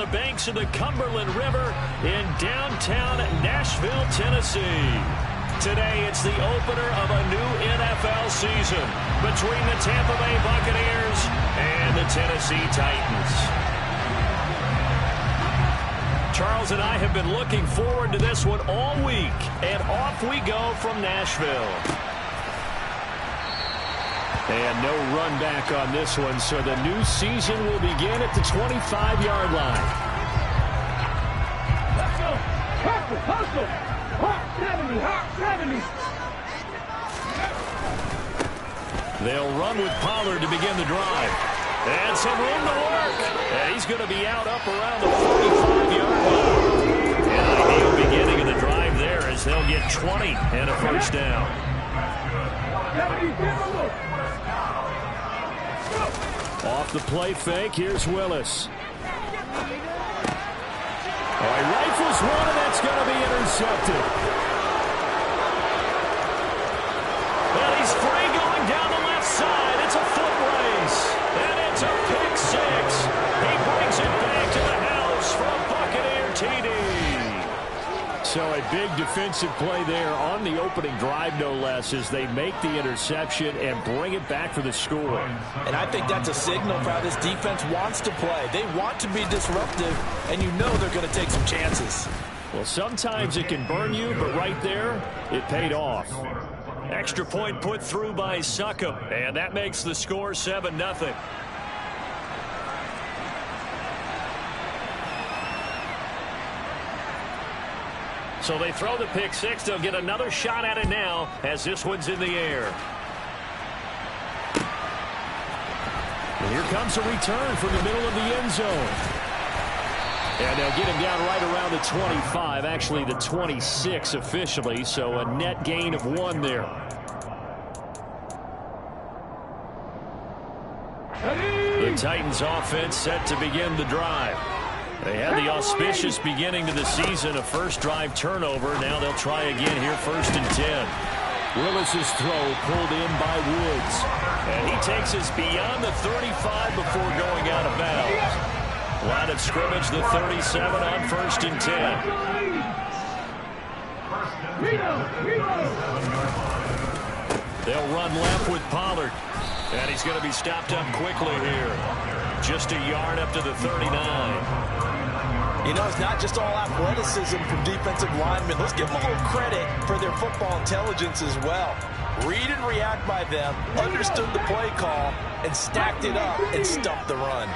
the banks of the Cumberland River in downtown Nashville, Tennessee. Today, it's the opener of a new NFL season between the Tampa Bay Buccaneers and the Tennessee Titans. Charles and I have been looking forward to this one all week, and off we go from Nashville. And no run back on this one, so the new season will begin at the 25-yard line. Let's go. Hustle, hustle. Hot 70. They'll run with Pollard to begin the drive. And some room to work. And he's going to be out up around the 45-yard line. An ideal beginning of the drive there as they'll get 20 and a first down. Off the play fake, here's Willis. Oh, he rifles one, and that's going to be intercepted. Well, he's free going down the left side. It's a foot race, and it's a pick six. He brings it back to the house for a Buccaneer TD. So a big defensive play there on the opening drive, no less, as they make the interception and bring it back for the score. And I think that's a signal for how this defense wants to play. They want to be disruptive, and you know they're going to take some chances. Well, sometimes it can burn you, but right there, it paid off. Extra point put through by Succop, and that makes the score 7-0. So they throw the pick six. They'll get another shot at it now as this one's in the air. And here comes a return from the middle of the end zone. And they'll get him down right around the 25, actually the 26 officially, so a net gain of 1 there. The Titans offense set to begin the drive. They had the auspicious beginning to the season, a first drive turnover. Now they'll try again here, 1st and 10. Willis's throw pulled in by Woods. And he takes us beyond the 35 before going out of bounds. Line of scrimmage, the 37 on 1st and 10. They'll run left with Pollard. And he's going to be stopped up quickly here. Just a yard up to the 39. You know, it's not just all athleticism from defensive linemen. Let's give them a little credit for their football intelligence as well. Read and react by them, understood the play call, and stacked it up and stuffed the run.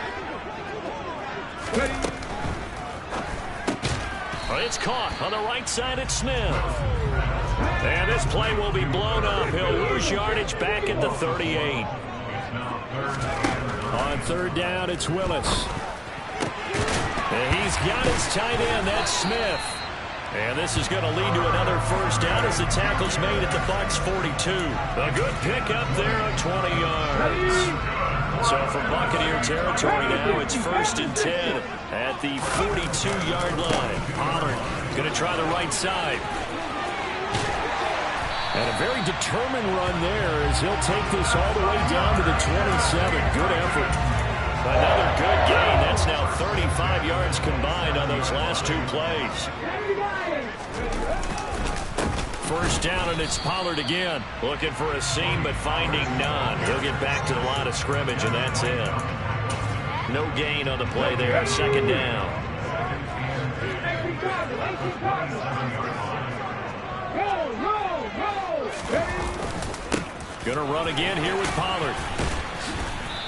It's caught on the right side at Smith. And this play will be blown up. He'll lose yardage back at the 38. On 3rd down, it's Willis. And he's got his tight end. That's Smith. And this is going to lead to another first down as the tackle's made at the Bucs 42. A good pickup there on 20 yards. So from Buccaneer territory now, it's 1st and 10 at the 42-yard line. Pollard going to try the right side. And a very determined run there as he'll take this all the way down to the 27. Good effort. Another good gain. That's now 35 yards combined on those last 2 plays. First down, and it's Pollard again. Looking for a seam, but finding none. He'll get back to the line of scrimmage, and that's it. No gain on the play there. 2nd down. Gonna run again here with Pollard.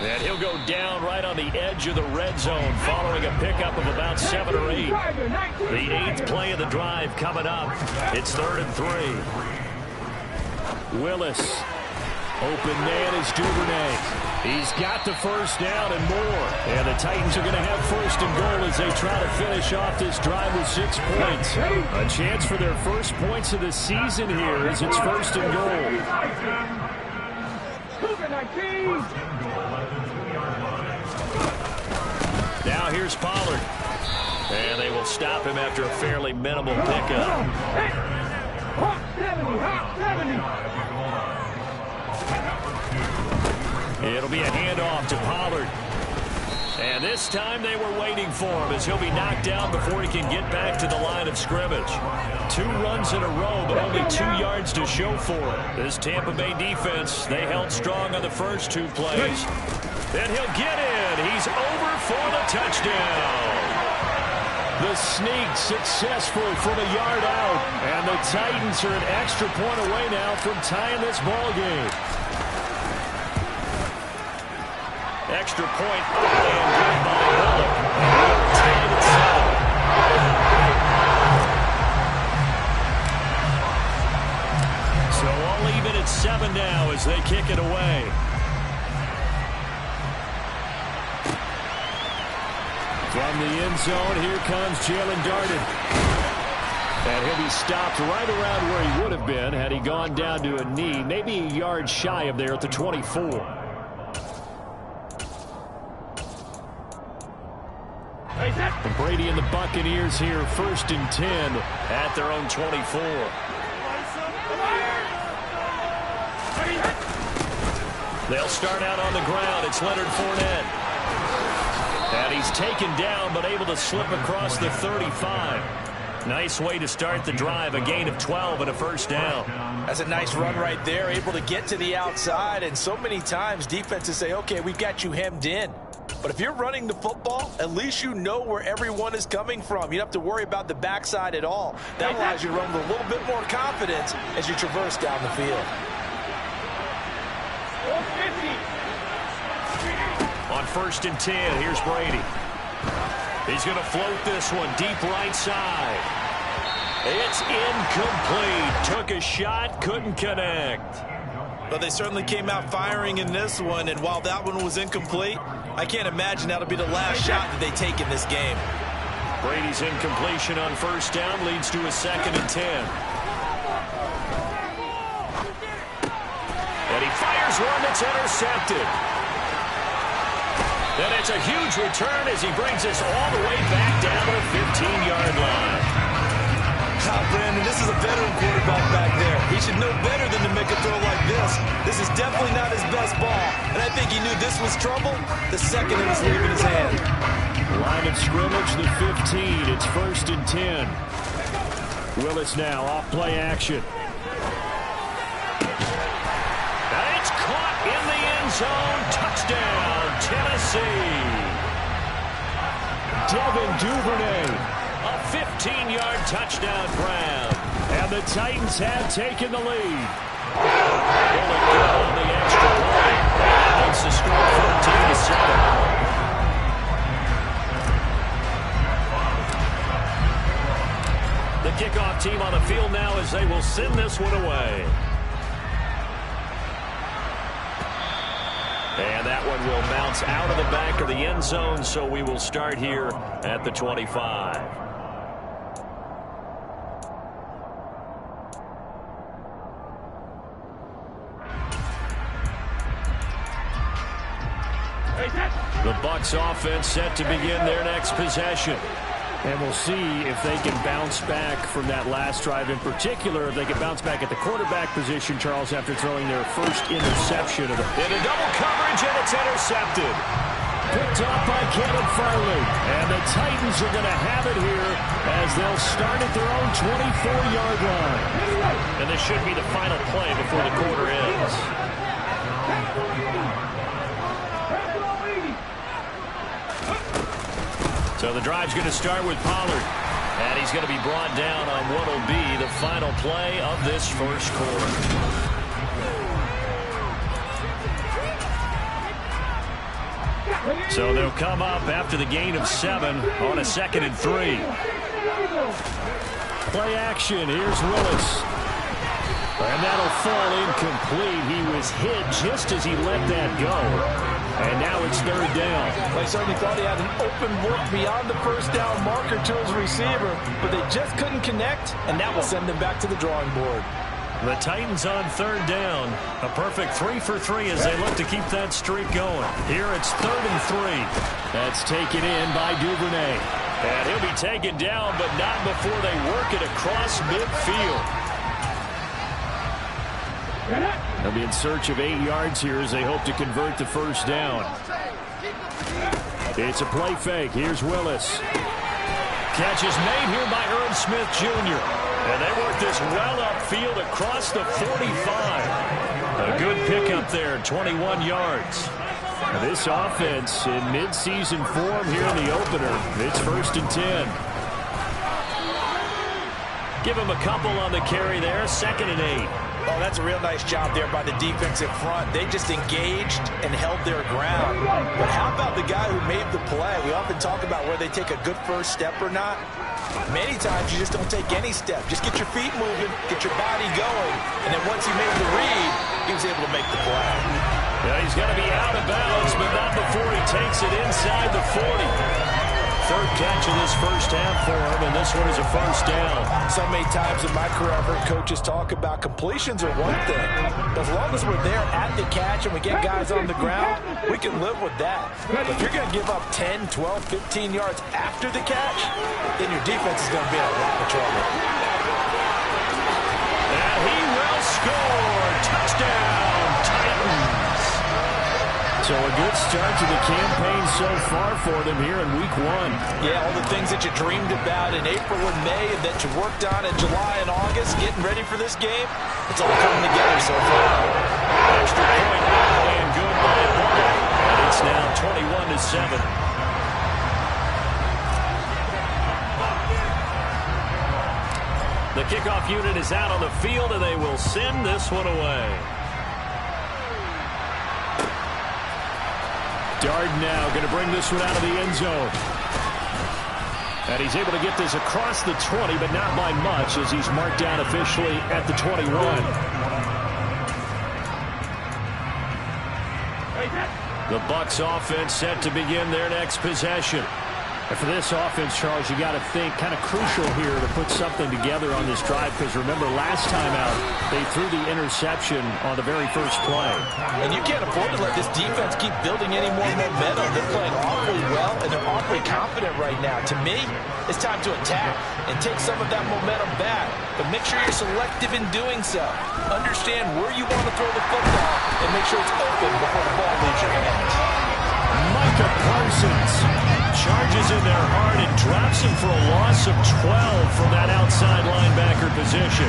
And he'll go down right on the edge of the red zone following a pickup of about 7 or 8. The 8th play of the drive coming up. It's 3rd and 3. Willis. Open man is Duvernay. He's got the first down and more. And the Titans are going to have 1st and goal as they try to finish off this drive with 6 points. A chance for their first points of the season here as it's 1st and goal. Now here's Pollard. And they will stop him after a fairly minimal pickup. It'll be a handoff to Pollard. And this time they were waiting for him as he'll be knocked down before he can get back to the line of scrimmage. 2 runs in a row, but only 2 yards to show for it. This Tampa Bay defense, they held strong on the first 2 plays. Then he'll get in. He's over for the touchdown. The sneak successful from a yard out. And the Titans are an extra point away now from tying this ball game. Extra point and good by Bullock. Tied at 7. So all even at 7 now as they kick it away. From the end zone, here comes Jalen Darden. And he'll be stopped right around where he would have been had he gone down to a knee, maybe a yard shy of there at the 24. And Brady and the Buccaneers here, 1st and 10 at their own 24. They'll start out on the ground. It's Leonard Fournette. And he's taken down, but able to slip across the 35. Nice way to start the drive, a gain of 12 and a 1st down. That's a nice run right there, able to get to the outside. And so many times defenses say, okay, we've got you hemmed in. But if you're running the football, at least you know where everyone is coming from. You don't have to worry about the backside at all. That allows you to run with a little bit more confidence as you traverse down the field. On 1st and 10, here's Brady. He's going to float this one deep right side. It's incomplete. Took a shot, couldn't connect. But they certainly came out firing in this one, and while that one was incomplete, I can't imagine that'll be the last shot that they take in this game. Brady's incompletion on 1st down leads to a 2nd and 10. And he fires one that's intercepted. And it's a huge return as he brings us all the way back down to the 15-yard line. Brandon, this is a veteran quarterback back there. He should know better than to make a throw like this. This is definitely not his best ball. And I think he knew this was trouble the second it was leaving his hand. Line of scrimmage, the 15. It's 1st and 10. Willis now off play action. And it's caught in the end zone. Touchdown, Tennessee. Devin Duvernay. A 15-yard touchdown grab. And the Titans have taken the lead. Bullock on the extra point. That makes the score 14-7. The kickoff team on the field now as they will send this one away. And that one will bounce out of the back of the end zone, so we will start here at the 25. The Bucs offense set to begin their next possession. And we'll see if they can bounce back from that last drive. In particular, if they can bounce back at the quarterback position, Charles, after throwing their first interception. In a double coverage, and it's intercepted. Picked off by Kevin Farley. And the Titans are going to have it here as they'll start at their own 24-yard line. And this should be the final play before the quarter ends. So the drive's going to start with Pollard. And he's going to be brought down on what will be the final play of this first quarter. So they'll come up after the gain of 7 on a 2nd and 3. Play action. Here's Willis. And that'll fall incomplete. He was hit just as he let that go. And now it's 3rd down. They certainly thought he had an open look beyond the first down marker to his receiver, but they just couldn't connect, and that will send them back to the drawing board. The Titans on 3rd down. A perfect 3 for 3 as they look to keep that streak going. Here it's 3rd and 3. That's taken in by Duvernay. And he'll be taken down, but not before they work it across midfield. They'll be in search of 8 yards here as they hope to convert the first down. It's a play fake. Here's Willis. Catch is made here by Irv Smith Jr. And they work this well upfield across the 45. A good pickup there, 21 yards. This offense in midseason form here in the opener. It's 1st and 10. Give him a couple on the carry there, 2nd and 8. Oh, that's a real nice job there by the defensive front. They just engaged and held their ground. But how about the guy who made the play? We often talk about where they take a good first step or not. Many times you just don't take any step. Just get your feet moving, get your body going, and then once he made the read, he was able to make the play. Yeah, he's going to be out of bounds, but not before he takes it inside the 40. 3rd catch of this first half for him, and this one is a 1st down. So many times in my career I've heard coaches talk about completions are one thing. But as long as we're there at the catch and we get guys on the ground, we can live with that. But if you're going to give up 10, 12, 15 yards after the catch, then your defense is going to be in a lot of trouble. And he will score. Touchdown, Titans. So a good start to the campaign so far for them here in week 1. Yeah, all the things that you dreamed about in April and May and that you worked on in July and August, getting ready for this game, it's all coming together so far. Extra point now and good by Bucs. And it's now 21-7. The kickoff unit is out on the field, and they will send this one away. Dard now going to bring this one out of the end zone. And he's able to get this across the 20, but not by much as he's marked down officially at the 21. The Bucs offense set to begin their next possession. And for this offense, Charles, you got to think kind of crucial here to put something together on this drive, because remember last time out they threw the interception on the very first play. And you can't afford to let this defense keep building any more momentum. They're playing awfully well and they're awfully confident right now. To me, it's time to attack and take some of that momentum back, but make sure you're selective in doing so. Understand where you want to throw the football and make sure it's open before the ball leaves your hands. Micah Parsons charges in there hard and drops him for a loss of 12 from that outside linebacker position.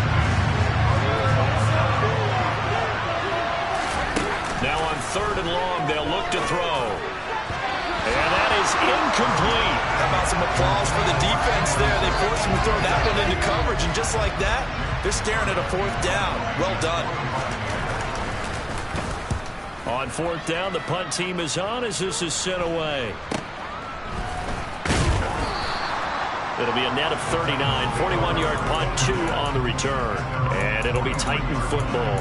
Now on 3rd and long, they'll look to throw. And that is incomplete. How about some applause for the defense there? They forced him to throw that one into coverage, and just like that, they're staring at a 4th down. Well done. On 4th down, the punt team is on as this is sent away. It'll be a net of 39, 41-yard punt, 2 on the return. And it'll be Titan football.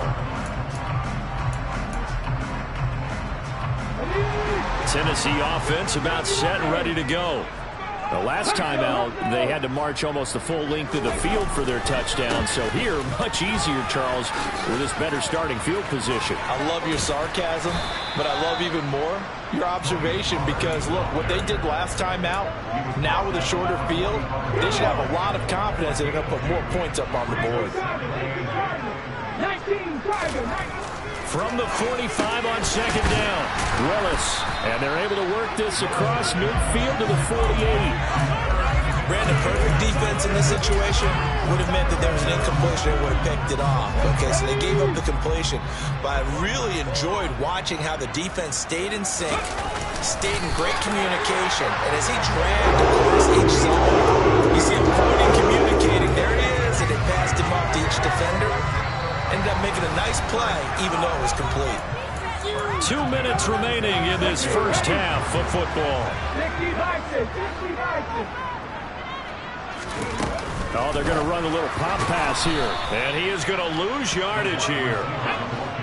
Tennessee offense about set and ready to go. The last time out, they had to march almost the full length of the field for their touchdown. So here, much easier, Charles, with this better starting field position. I love your sarcasm, but I love even more your observation, because, look, what they did last time out, now with a shorter field, they should have a lot of confidence that they're going to put more points up on the board. From the 45 on 2nd down, Willis. And they're able to work this across midfield to the 48. Brandon, perfect defense in this situation would have meant that there was an incompletion. They would have picked it off. Okay, so they gave up the completion. But I really enjoyed watching how the defense stayed in sync, stayed in great communication. And as he dragged across each zone, you see him pointing, communicating. There it is. And they passed him up to each defender. Ended up making a nice play, even though it was complete. 2 minutes remaining in this first half of football. Oh, they're going to run a little pop pass here. And he is going to lose yardage here.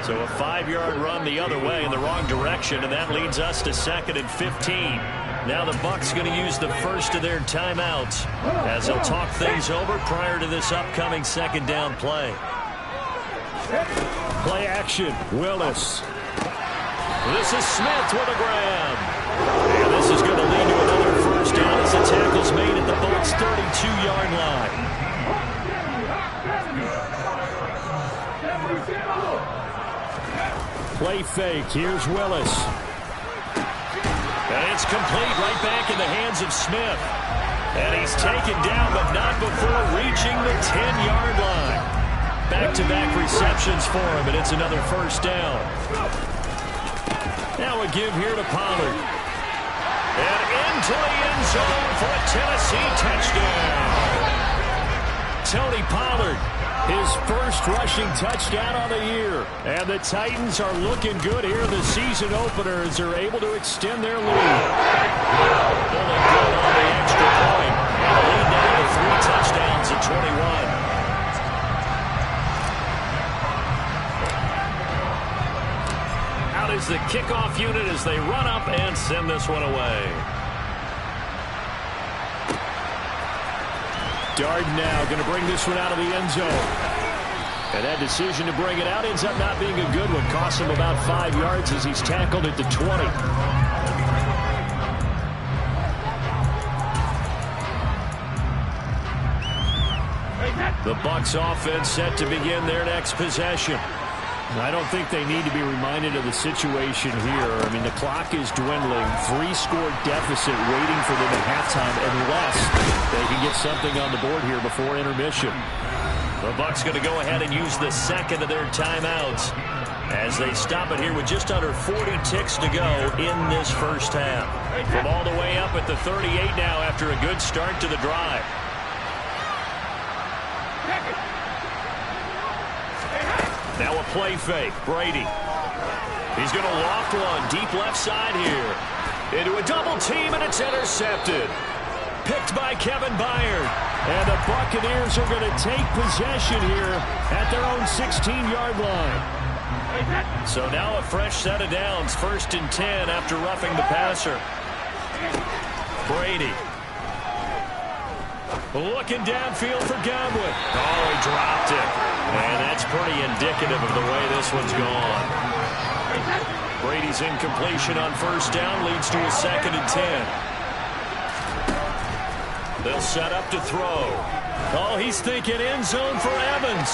So a 5-yard run the other way in the wrong direction, and that leads us to 2nd and 15. Now the Bucs going to use the first of their timeouts as they'll talk things over prior to this upcoming 2nd down play. Play action, Willis. This is Smith with a grab. And this is going to lead to another first down as the tackle's made at the Bucs' 32-yard line. Play fake. Here's Willis. And it's complete right back in the hands of Smith. And he's taken down, but not before reaching the 10-yard line. Back-to-back receptions for him, and it's another first down. Now a give here to Pollard. And into the end zone for a Tennessee touchdown. Tony Pollard, his first rushing touchdown on the year. And the Titans are looking good here in the season opener as they're able to extend their lead. Pulling good on the extra point. And the lead now to 3 touchdowns at 21. Out is the kickoff unit as they run up and send this one away. Darden now going to bring this one out of the end zone. And that decision to bring it out ends up not being a good one. Costs him about 5 yards as he's tackled at the 20. The Bucs offense set to begin their next possession. I don't think they need to be reminded of the situation here. I mean, the clock is dwindling. 3-score deficit waiting for them at halftime unless they can get something on the board here before intermission. The Bucs going to go ahead and use the second of their timeouts as they stop it here with just under 40 ticks to go in this first half. From all the way up at the 38 now after a good start to the drive. Now a play fake. Brady. He's going to loft one deep left side here. Into a double team, and it's intercepted. Picked by Kevin Byard. And the Buccaneers are going to take possession here at their own 16-yard line. So now a fresh set of downs. 1st and 10 after roughing the passer. Brady. Looking downfield for Godwin. Oh, he dropped it. And that's pretty indicative of the way this one's gone. Brady's incompletion on 1st down leads to a 2nd and 10. They'll set up to throw. Oh, he's thinking end zone for Evans.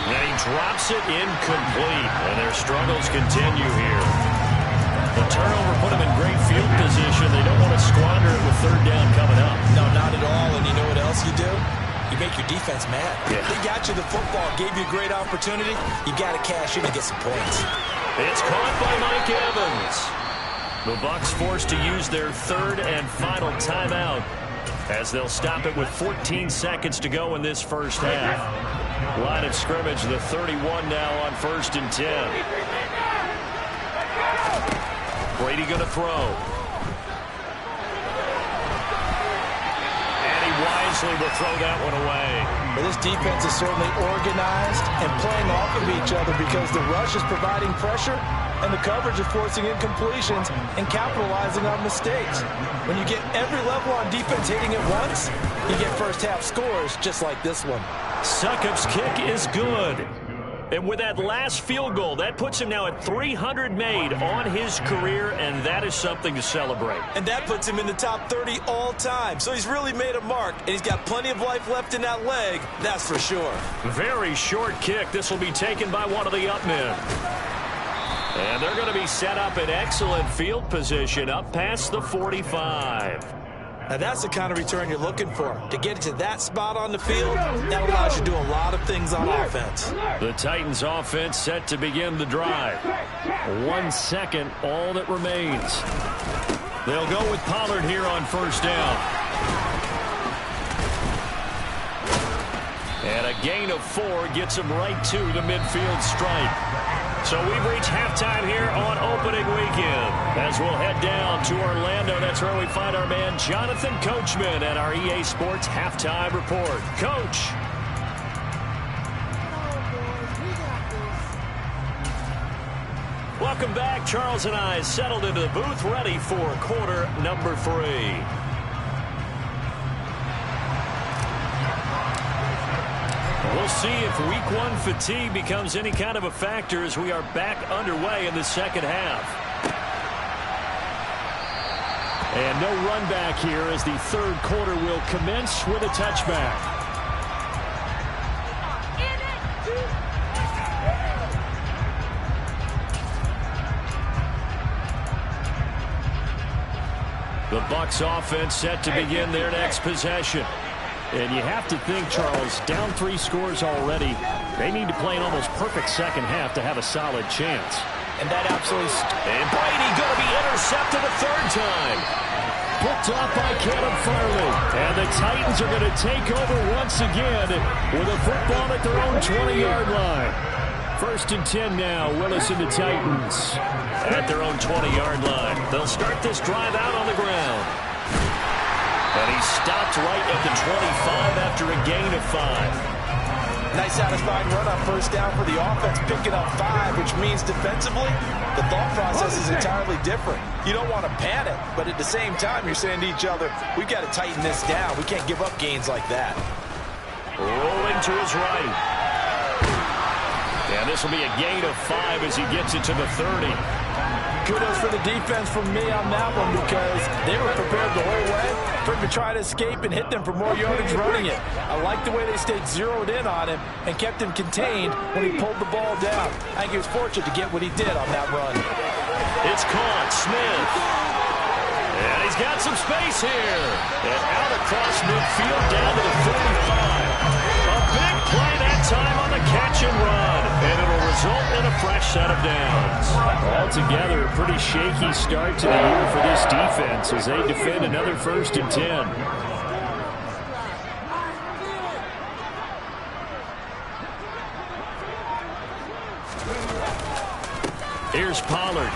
And he drops it incomplete. And their struggles continue here. The turnover put them in great field position. They don't want to squander it with 3rd down coming up. No, not at all. And you know what else you do? You make your defense mad. Yeah. They got you the football, gave you a great opportunity. You got to cash in and get some points. It's caught by Mike Evans. The Bucs forced to use their 3rd and final timeout as they'll stop it with 14 seconds to go in this first half. Line of scrimmage, the 31 now on 1st and 10. Brady going to throw. And he wisely will throw that one away. But this defense is certainly organized and playing off of each other because the rush is providing pressure and the coverage is forcing incompletions and capitalizing on mistakes. When you get every level on defense hitting at once, you get first half scores just like this one. Succop's kick is good. And with that last field goal, that puts him now at 300 made on his career, and that is something to celebrate. And that puts him in the top 30 all time. So he's really made a mark, and he's got plenty of life left in that leg, that's for sure. Very short kick. This will be taken by one of the up men. And they're going to be set up in excellent field position up past the 45. Now that's the kind of return you're looking for. To get to that spot on the field, that allows you to do a lot of things on offense. The Titans offense set to begin the drive. 1 second, all that remains. They'll go with Pollard here on 1st down. And a gain of 4 gets him right to the midfield stripe. So we've reached halftime here on opening weekend. As we'll head down to Orlando, that's where we find our man Jonathan Coachman at our EA Sports Halftime Report. Coach. Welcome back. Charles and I settled into the booth, ready for quarter number 3. We'll see if week 1 fatigue becomes any kind of a factor as we are back underway in the second half. And no run back here as the 3rd quarter will commence with a touchback. The Bucs offense set to begin their next possession. And you have to think, Charles, down 3 scores already. They need to play an almost perfect second half to have a solid chance. And that absolutely... And Brady going to be intercepted a third time. Picked off by Caleb Farley. And the Titans are going to take over once again with a football at their own 20-yard line. 1st and 10 now. Willis and the Titans at their own 20-yard line. They'll start this drive out on the ground. And he stopped right at the 25 after a gain of 5. Nice satisfying run on 1st down for the offense, picking up 5, which means defensively, the thought process is entirely different. You don't want to panic, but at the same time, you're saying to each other, we've got to tighten this down. We can't give up gains like that. Rolling to his right. And this will be a gain of 5 as he gets it to the 30. Kudos for the defense from me on that one because they were prepared the whole way for him to try to escape and hit them for more yardage running it. I like the way they stayed zeroed in on him and kept him contained when he pulled the ball down. I think he was fortunate to get what he did on that run. It's caught. Smith. And he's got some space here. And out across midfield down to the 45. A big play that time on the catch and run. And it'll result in a fresh set of downs. Altogether, a pretty shaky start to the year for this defense as they defend another 1st and 10. Here's Pollard.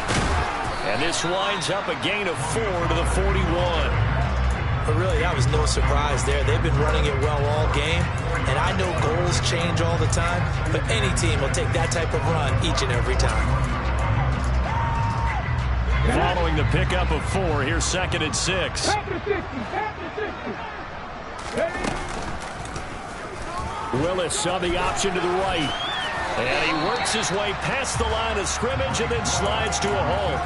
And this winds up a gain of 4 to the 41. But really, that was no surprise there. They've been running it well all game. And I know goals change all the time, but any team will take that type of run each and every time. Following the pickup of 4, here's 2nd and 6. Willis saw the option to the right. And he works his way past the line of scrimmage and then slides to a hole.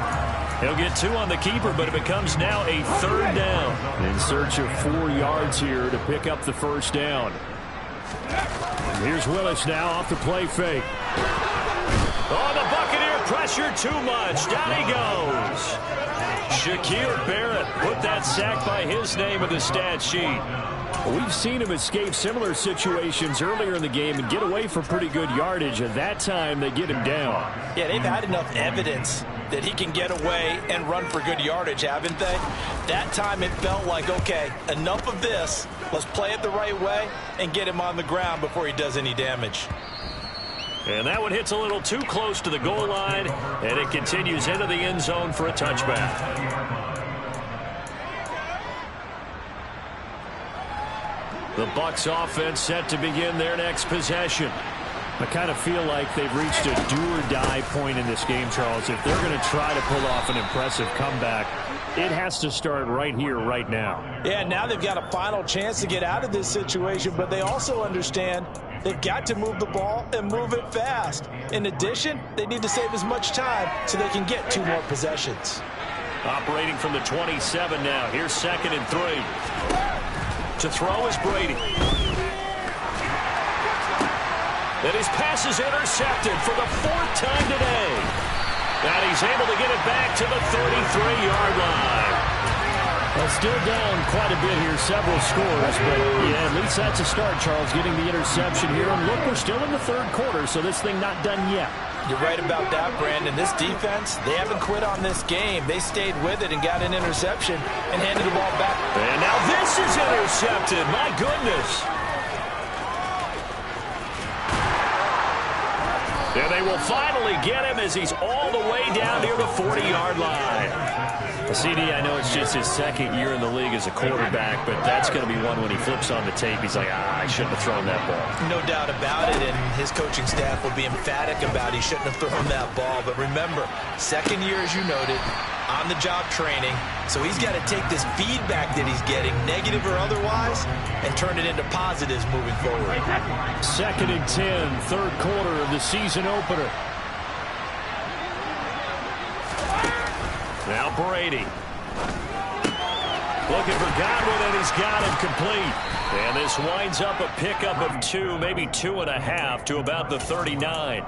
He'll get 2 on the keeper, but it becomes now a 3rd down. In search of 4 yards here to pick up the 1st down. Here's Willis now off the play fake. Oh, the Buccaneer pressure too much. Down he goes. Shaquille Barrett put that sack by his name in the stat sheet. We've seen him escape similar situations earlier in the game and get away for pretty good yardage. At that time, they get him down. Yeah, they've had enough evidence that he can get away and run for good yardage, haven't they? That time it felt like, okay, enough of this. Let's play it the right way and get him on the ground before he does any damage. And that one hits a little too close to the goal line, and it continues into the end zone for a touchback. The Bucs offense set to begin their next possession. I kind of feel like they've reached a do-or-die point in this game, Charles. If they're going to try to pull off an impressive comeback, it has to start right here, right now. Yeah, now they've got a final chance to get out of this situation, but they also understand they've got to move the ball and move it fast. In addition, they need to save as much time so they can get 2 more possessions. Operating from the 27 now. Here's 2nd and 3. To throw is Brady. And his pass is intercepted for the 4th time today. And he's able to get it back to the 33-yard line. Well, still down quite a bit here, several scores, but yeah, at least that's a start, Charles, getting the interception here. And look, we're still in the 3rd quarter, so this thing not done yet. You're right about that, Brandon. This defense, they haven't quit on this game. They stayed with it and got an interception and handed the ball back. And now this is intercepted. My goodness. And they will finally get him as he's all the way down near the 40-yard line. CD, I know it's just his 2nd year in the league as a quarterback, but that's going to be one when he flips on the tape. He's like, I shouldn't have thrown that ball. No doubt about it, and his coaching staff will be emphatic about he shouldn't have thrown that ball. But remember, 2nd year, as you noted, on-the-job training. So he's got to take this feedback that he's getting, negative or otherwise, and turn it into positives moving forward. 2nd and 10, 3rd quarter of the season opener. Now Brady. Looking for Godwin, and he's got him complete. And this winds up a pickup of 2, maybe 2.5 to about the 39.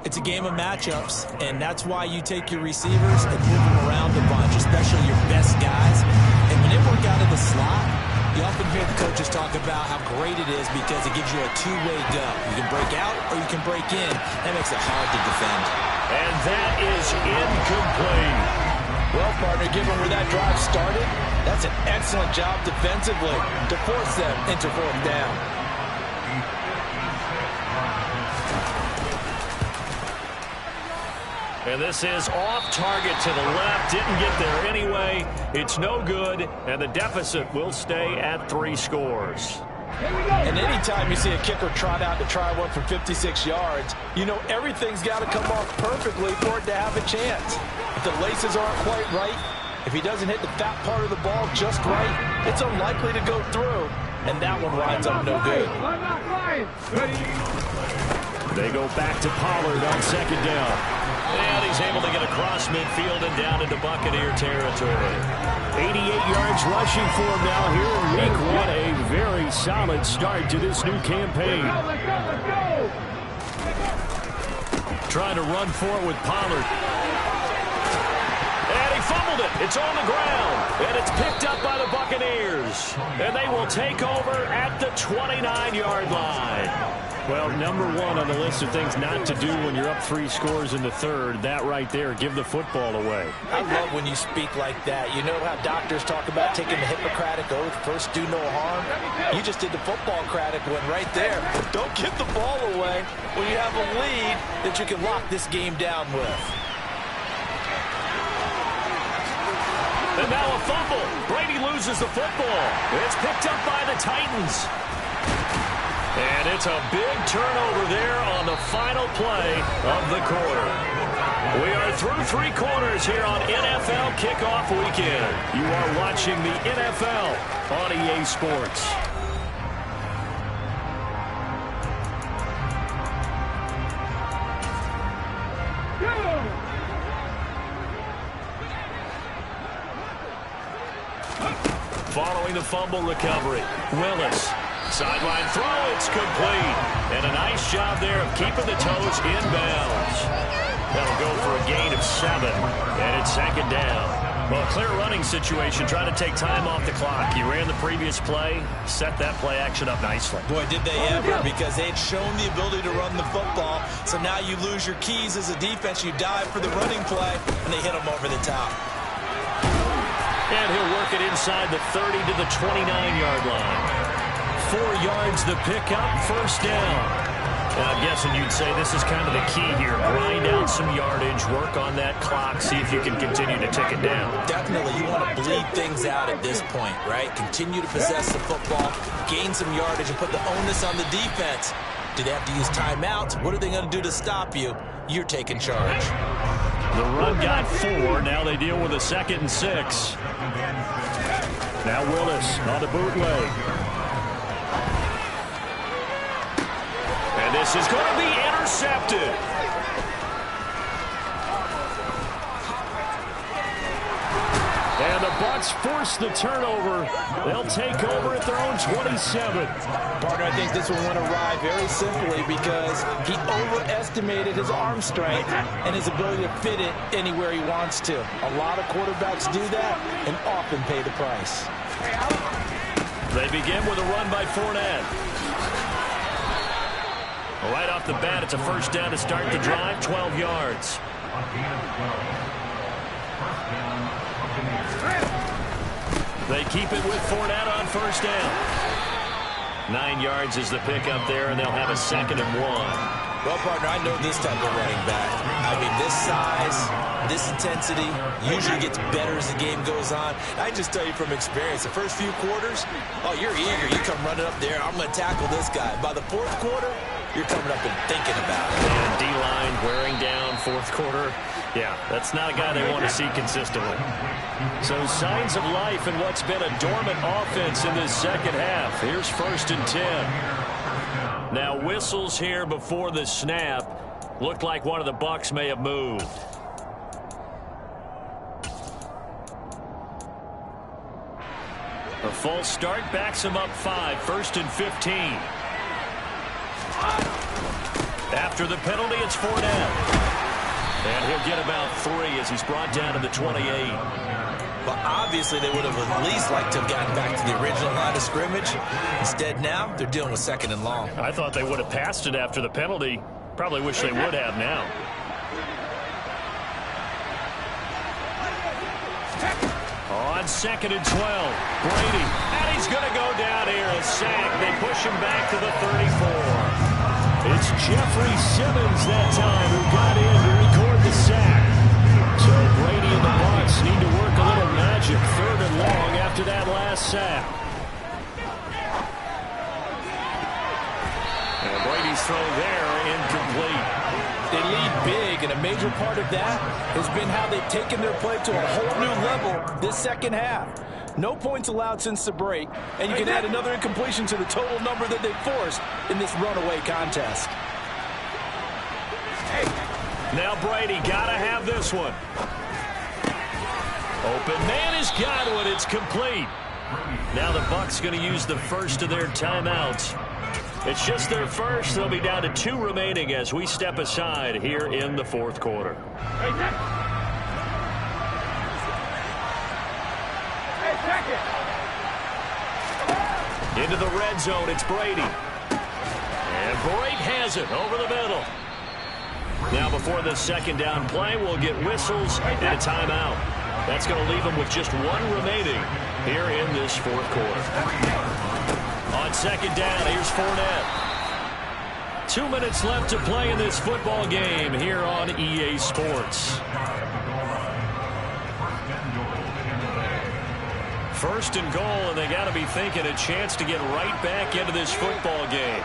It's a game of matchups, and that's why you take your receivers and move them around a bunch, especially your best guys. And when they work out of the slot, you often hear the coaches talk about how great it is because it gives you a two-way go. You can break out or you can break in. That makes it hard to defend. And that is incomplete. Well, partner, given where that drive started, that's an excellent job defensively to force them into fourth down. And this is off target to the left. Didn't get there anyway. It's no good, and the deficit will stay at 3 scores. And anytime you see a kicker trot out to try one from 56 yards, you know everything's got to come off perfectly for it to have a chance. If the laces aren't quite right, if he doesn't hit the fat part of the ball just right, it's unlikely to go through. And that one winds up no good. They go back to Pollard on second down. And he's able to get across midfield and down into Buccaneer territory. 88 yards rushing for him now here in week 1. A very solid start to this new campaign. Trying to run for it with Pollard. And he fumbled it. It's on the ground. And it's picked up by the Buccaneers. And they will take over at the 29-yard line. Well, number 1 on the list of things not to do when you're up 3 scores in the third, that right there, give the football away. I love when you speak like that. You know how doctors talk about taking the Hippocratic oath, first do no harm? You just did the football-cratic one right there. Don't give the ball away when you have a lead that you can lock this game down with. And now a fumble. Brady loses the football. It's picked up by the Titans. And it's a big turnover there on the final play of the quarter. We are through 3 quarters here on NFL Kickoff Weekend. You are watching the NFL on EA Sports. Following the fumble recovery, Willis. Sideline throw, it's complete. And a nice job there of keeping the toes in bounds. That'll go for a gain of 7. And it's second down. Well, a clear running situation, trying to take time off the clock. He ran the previous play, set that play action up nicely. Boy, did they ever, because they had shown the ability to run the football. So now you lose your keys as a defense. You dive for the running play, and they hit them over the top. And he'll work it inside the 30 to the 29-yard line. 4 yards the pickup, first down. And I'm guessing you'd say this is kind of the key here. Grind out some yardage, work on that clock, see if you can continue to tick it down. Definitely. You want to bleed things out at this point, right? Continue to possess the football, gain some yardage, and put the onus on the defense. Do they have to use timeouts? What are they going to do to stop you? You're taking charge. The run got 4. Now they deal with a 2nd and 6. Now Willis on the bootleg. And this is going to be intercepted. And the Bucs force the turnover. They'll take over at their own 27. Partner, I think this one went awry very simply because he overestimated his arm strength and his ability to fit it anywhere he wants to. A lot of quarterbacks do that and often pay the price. They begin with a run by Fournette. Right off the bat, it's a first down to start the drive, 12 yards. They keep it with Fournette on first down. 9 yards is the pickup there, and they'll have a 2nd and 1. Well, partner, I know this type of running back. I mean, this size, this intensity usually gets better as the game goes on. I just tell you from experience, the first few quarters, oh, you're eager. You come running up there, I'm going to tackle this guy. By the 4th quarter, you're coming up and thinking about it. And D-line wearing down 4th quarter. Yeah, that's not a guy they want to see consistently. So signs of life in what's been a dormant offense in this second half. Here's 1st and 10. Now whistles here before the snap. Looked like one of the Bucs may have moved. A false start backs him up 5. 1st and 15. After the penalty, it's Fournette. And he'll get about 3 as he's brought down to the 28. But obviously they would have at least liked to have gotten back to the original line of scrimmage. Instead now, they're dealing with 2nd and long. I thought they would have passed it after the penalty. Probably wish they would have now. On 2nd and 12, Brady. And he's going to go down here. A sack. They push him back to the 34. It's Jeffrey Simmons that time who got in to record the sack. So Brady and the Bucs need to work a little magic. 3rd and long after that last sack. And Brady's throw there, incomplete. They lead big, and a major part of that has been how they've taken their play to a whole new level this second half. No points allowed since the break, and you can add another incompletion to the total number that they've forced in this runaway contest. Now Brady got to have this one. Open man has got one. It's complete. Now the Bucs going to use the first of their timeouts. It's just their first. They'll be down to 2 remaining as we step aside here in the 4th quarter. Into the red zone, it's Brady. And Brady has it over the middle. Now before the 2nd down play, we'll get whistles and a timeout. That's going to leave them with just 1 remaining here in this 4th quarter. On 2nd down, here's Fournette. 2 minutes left to play in this football game here on EA Sports. 1st and goal, and they got to be thinking a chance to get right back into this football game.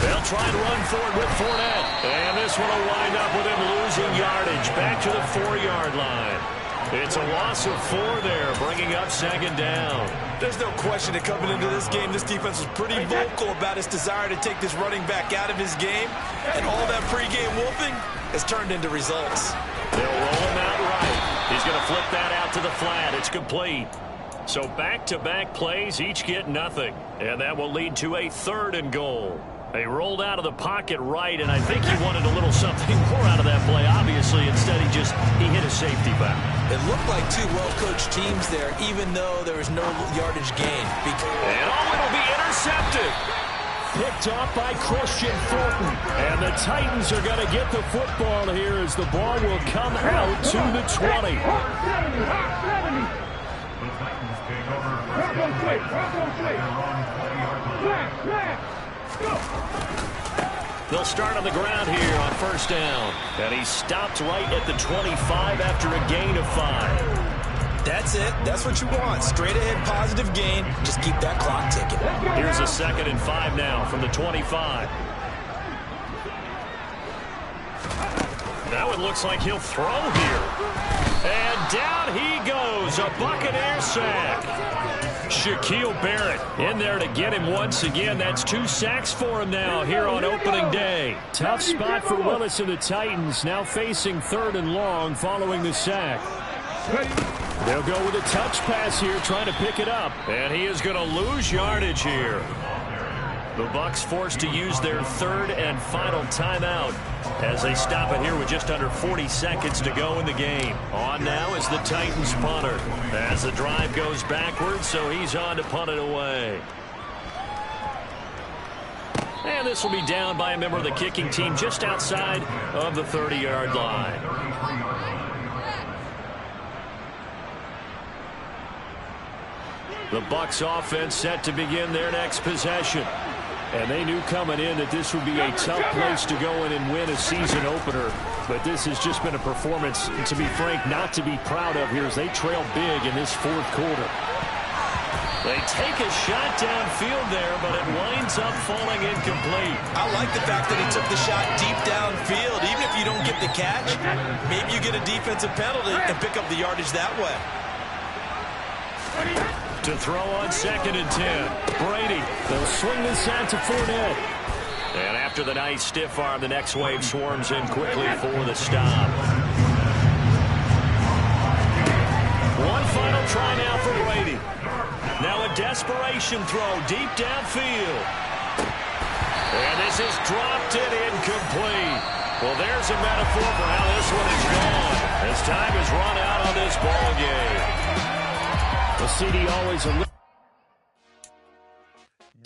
They'll try and run forward with Fournette. And this one will wind up with him losing yardage back to the 4-yard line. It's a loss of 4 there, bringing up 2nd down. There's no question that coming into this game, this defense was pretty vocal about its desire to take this running back out of his game. And all that pregame wolfing has turned into results. They'll roll him out right. He's going to flip that out to the flat. It's complete. So back-to-back plays, each get nothing. And that will lead to a 3rd and goal. They rolled out of the pocket right, and I think he wanted a little something more out of that play, obviously. Instead, he hit a safety back. It looked like 2 well-coached teams there, even though there was no yardage gain. And it'll be intercepted. Picked off by Christian Thornton. And the Titans are going to get the football here as the ball will come out to the 20. They'll start on the ground here on 1st down. And he stopped right at the 25 after a gain of 5. That's it. That's what you want. Straight ahead positive gain. Just keep that clock ticking. Here's a 2nd and 5 now from the 25. Now it looks like he'll throw here. And down he goes. A Buccaneer sack. Shaquille Barrett in there to get him once again. That's 2 sacks for him now here on opening day. Tough spot for Willis and the Titans, now facing 3rd and long following the sack. They'll go with a touch pass here, trying to pick it up. And he is going to lose yardage here. The Bucs forced to use their 3rd and final timeout as they stop it here with just under 40 seconds to go in the game. On now is the Titans punter as the drive goes backwards, so he's on to punt it away. And this will be down by a member of the kicking team just outside of the 30-yard line. The Bucs offense set to begin their next possession. And they knew coming in that this would be a tough place to go in and win a season opener. But this has just been a performance, to be frank, not to be proud of here as they trail big in this 4th quarter. They take a shot downfield there, but it winds up falling incomplete. I like the fact that he took the shot deep downfield. Even if you don't get the catch, maybe you get a defensive penalty and pick up the yardage that way. To throw on 2nd and 10. Brady. They'll swing this out to Fournette. And after the nice stiff arm, the next wave swarms in quickly for the stop. One final try now for Brady. Now a desperation Play-action throw deep downfield. And this is dropped and incomplete. Well, there's a metaphor for how this one is gone, as time has run out on this ball game. Well, CD always a